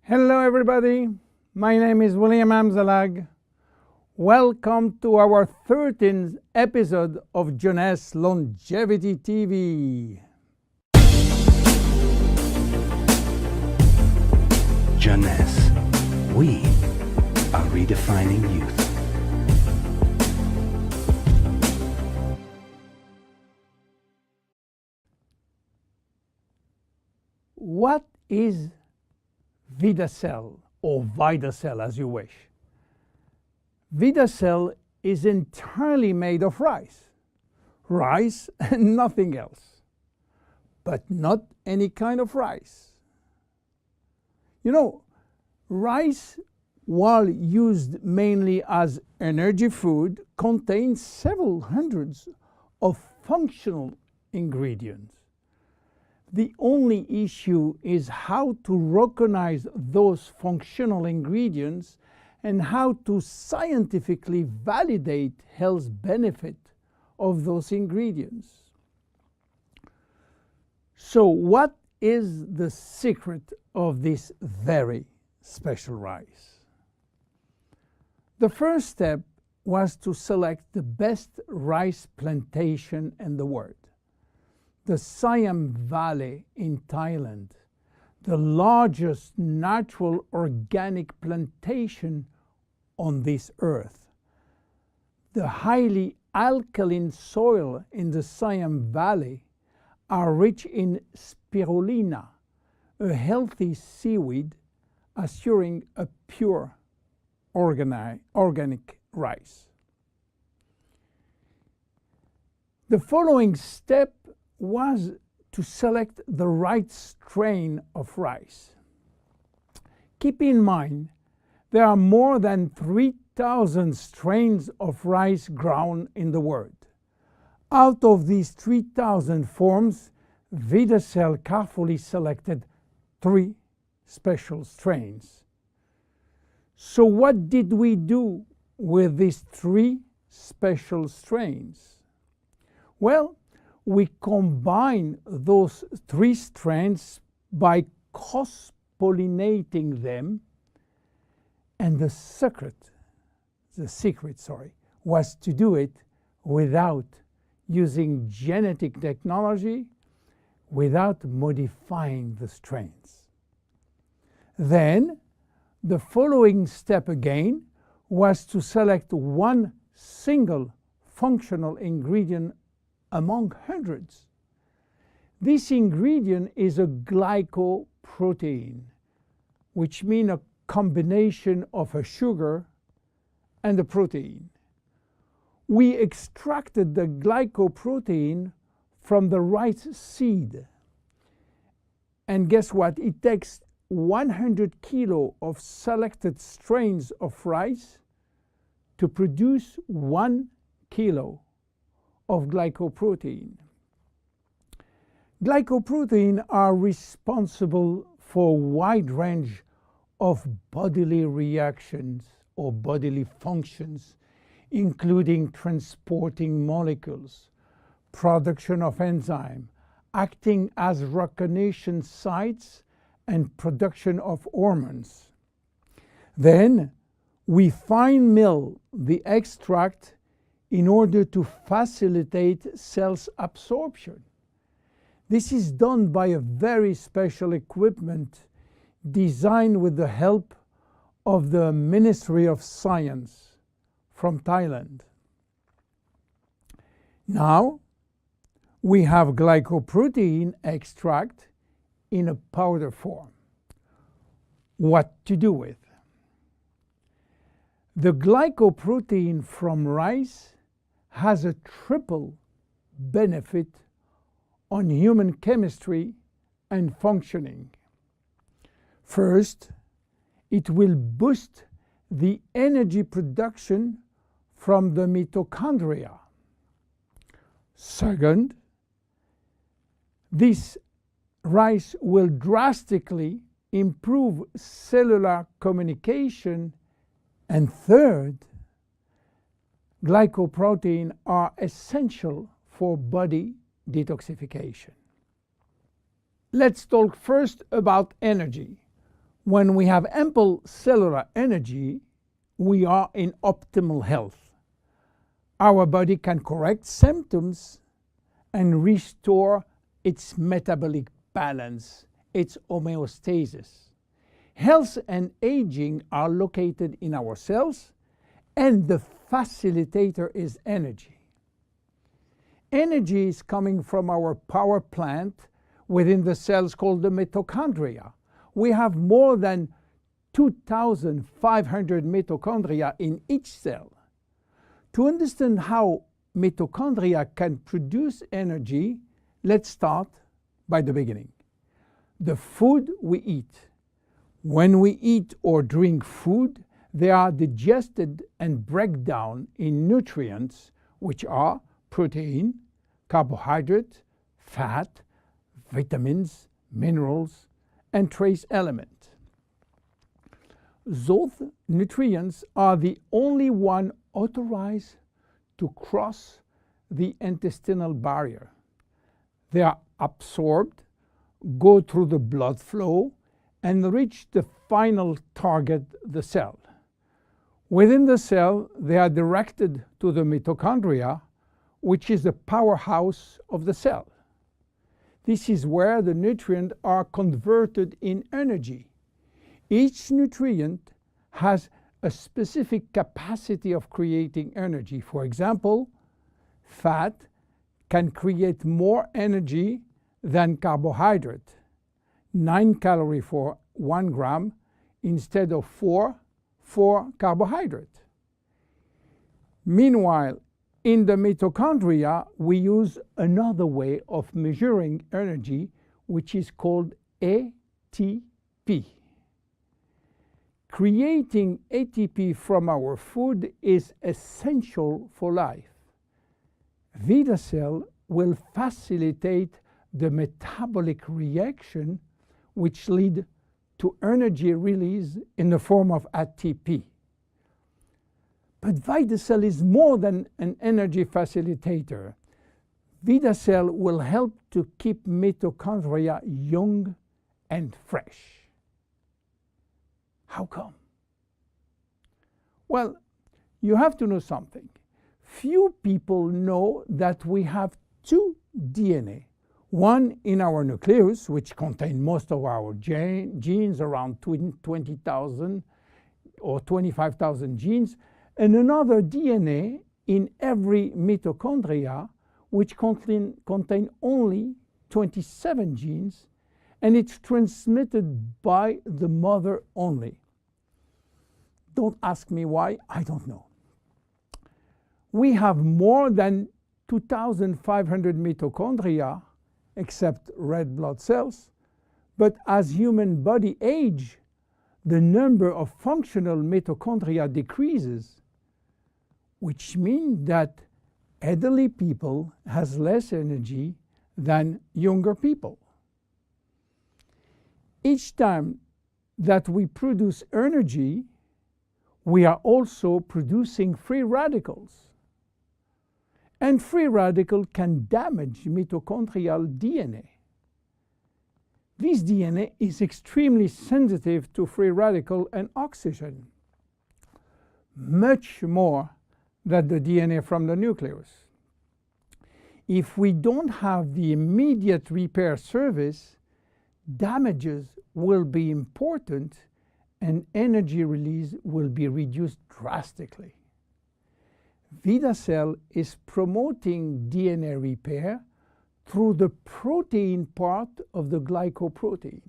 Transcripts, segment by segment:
Hello everybody, my name is William Amzalag. Welcome to our 13th episode of Jeunesse Longevity TV. Jeunesse, we are redefining youth. What is VIDACELL, or VIDACELL as you wish? VIDACELL is entirely made of rice. Rice and nothing else. But not any kind of rice. You know, rice, while used mainly as energy food, contains several hundreds of functional ingredients. The only issue is how to recognize those functional ingredients and how to scientifically validate health benefit of those ingredients. So what is the secret of this very special rice? The first step was to select the best rice plantation in the world. The Siam Valley in Thailand, the largest natural organic plantation on this earth. The highly alkaline soil in the Siam Valley are rich in spirulina, a healthy seaweed assuring a pure organic rice. The following step was to select the right strain of rice. Keep in mind, there are more than 3,000 strains of rice grown in the world. Out of these 3,000 forms, VIDACELL carefully selected 3 special strains. So what did we do with these 3 special strains? Well, we combine those 3 strains by cross-pollinating them, and the secret was to do it without using genetic technology, without modifying the strains. Then, the following step again was to select one single functional ingredient among hundreds. This ingredient is a glycoprotein, which means a combination of a sugar and a protein. We extracted the glycoprotein from the rice seed. And guess what? It takes 100 kilo of selected strains of rice to produce 1 kilo of glycoprotein. Glycoprotein are responsible for a wide range of bodily reactions or bodily functions, including transporting molecules, production of enzyme, acting as recognition sites, and production of hormones. Then we fine mill the extract in order to facilitate cells absorption. This is done by a very special equipment designed with the help of the Ministry of Science from Thailand. Now, we have glycoprotein extract in a powder form. What to do with? The glycoprotein from rice has a triple benefit on human chemistry and functioning. First, it will boost the energy production from the mitochondria. Second, this rice will drastically improve cellular communication. And third, glycoprotein are essential for body detoxification. Let's talk first about energy. When we have ample cellular energy, we are in optimal health. Our body can correct symptoms and restore its metabolic balance, its homeostasis. Health and aging are located in our cells, and the facilitator is energy. Energy is coming from our power plant within the cells called the mitochondria. We have more than 2,500 mitochondria in each cell. To understand how mitochondria can produce energy, let's start by the beginning. The food we eat. When we eat or drink food, they are digested and break down in nutrients, which are protein, carbohydrate, fat, vitamins, minerals, and trace elements. Those nutrients are the only one authorized to cross the intestinal barrier. They are absorbed, go through the blood flow, and reach the final target, the cell. Within the cell, they are directed to the mitochondria, which is the powerhouse of the cell. This is where the nutrients are converted in energy. Each nutrient has a specific capacity of creating energy. For example, fat can create more energy than carbohydrate, 9 calories for 1 gram instead of 4 for carbohydrate. Meanwhile, in the mitochondria, we use another way of measuring energy, which is called ATP. Creating ATP from our food is essential for life. VIDACELL will facilitate the metabolic reaction which lead to energy release in the form of ATP. But VIDACELL is more than an energy facilitator. VIDACELL will help to keep mitochondria young and fresh. How come? Well, you have to know something. Few people know that we have two DNA. One in our nucleus, which contains most of our genes, around 20,000 or 25,000 genes, and another DNA in every mitochondria, which contain only 27 genes, and it's transmitted by the mother only. Don't ask me why, I don't know. We have more than 2,500 mitochondria, except red blood cells, but as human body age, the number of functional mitochondria decreases, which means that elderly people has less energy than younger people. Each time that we produce energy, we are also producing free radicals. And free radical can damage mitochondrial DNA. This DNA is extremely sensitive to free radical and oxygen, much more than the DNA from the nucleus. If we don't have the immediate repair service, damages will be important and energy release will be reduced drastically. VIDACELL is promoting DNA repair through the protein part of the glycoprotein.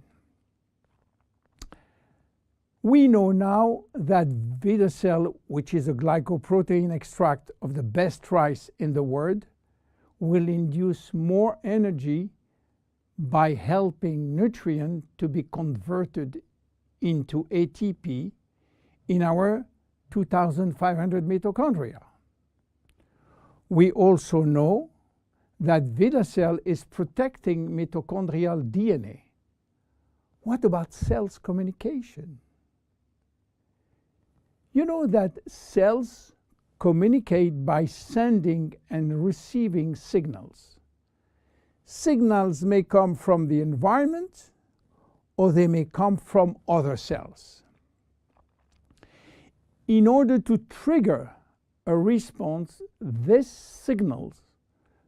We know now that VIDACELL, which is a glycoprotein extract of the best rice in the world, will induce more energy by helping nutrient to be converted into ATP in our 2,500 mitochondria. We also know that VIDACELL is protecting mitochondrial DNA. What about cells communication? You know that cells communicate by sending and receiving signals. Signals may come from the environment or they may come from other cells. In order to trigger a response, these signals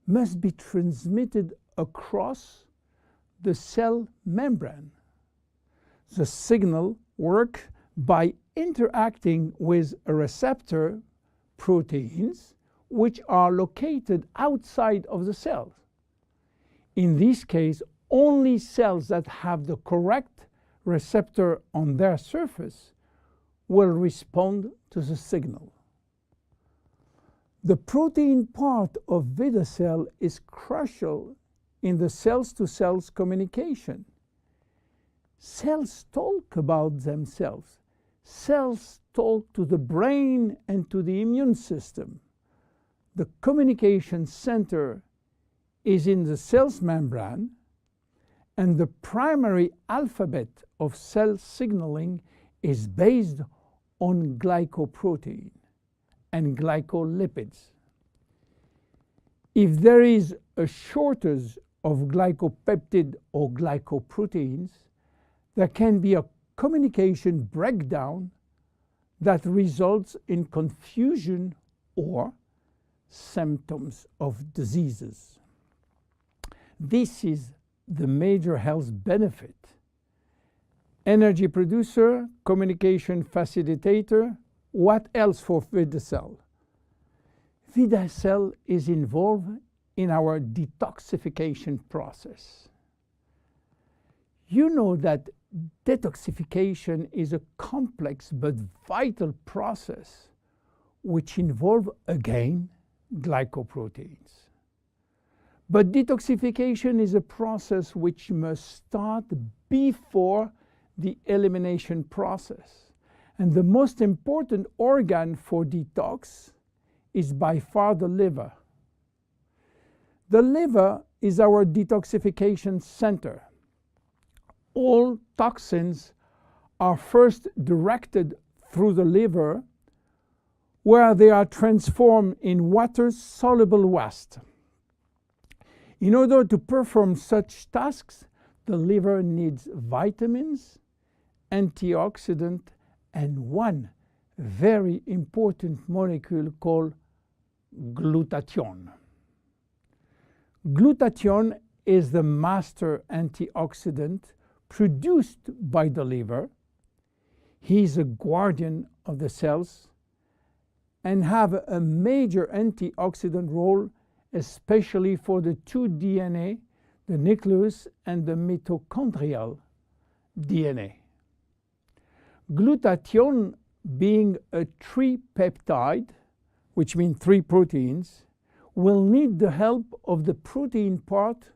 must be transmitted across the cell membrane. The signal works by interacting with a receptor proteins which are located outside of the cells. In this case, only cells that have the correct receptor on their surface will respond to the signal. The protein part of VIDACELL is crucial in the cells-to-cells communication. Cells talk about themselves. Cells talk to the brain and to the immune system. The communication center is in the cell's membrane, and the primary alphabet of cell signaling is based on glycoprotein and glycolipids. If there is a shortage of glycopeptide or glycoproteins, there can be a communication breakdown that results in confusion or symptoms of diseases. This is the major health benefit. Energy producer, communication facilitator. What else for VIDACELL? VIDACELL is involved in our detoxification process. You know that detoxification is a complex but vital process which involves, again, glycoproteins. But detoxification is a process which must start before the elimination process. And the most important organ for detox is by far the liver. The liver is our detoxification center. All toxins are first directed through the liver, where they are transformed in water-soluble waste. In order to perform such tasks, the liver needs vitamins, antioxidants, and one very important molecule called glutathione. Glutathione is the master antioxidant produced by the liver. He is a guardian of the cells and have a major antioxidant role, especially for the two DNA, the nucleus and the mitochondrial DNA. Glutathione, being a tripeptide, which means 3 proteins, will need the help of the protein part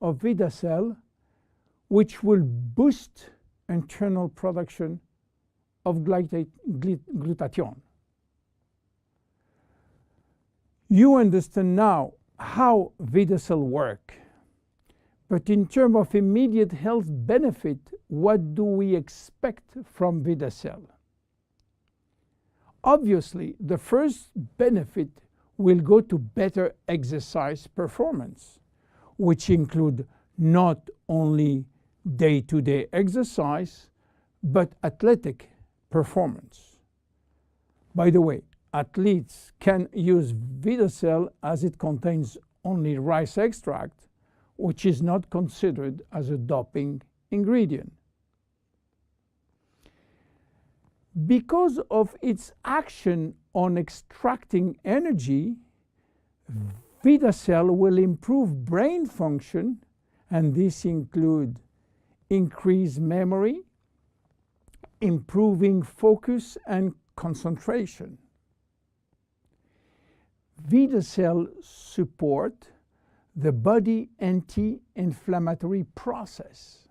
of VIDACELL, which will boost internal production of glutathione. You understand now how VIDACELL works. But in terms of immediate health benefit, what do we expect from VIDACELL? Obviously, the first benefit will go to better exercise performance, which include not only day-to-day exercise, but athletic performance. By the way, athletes can use VIDACELL as it contains only rice extract, which is not considered as a doping ingredient. Because of its action on extracting energy, VIDACELL will improve brain function, and this includes increased memory, improving focus and concentration. VIDACELL support the body anti-inflammatory process.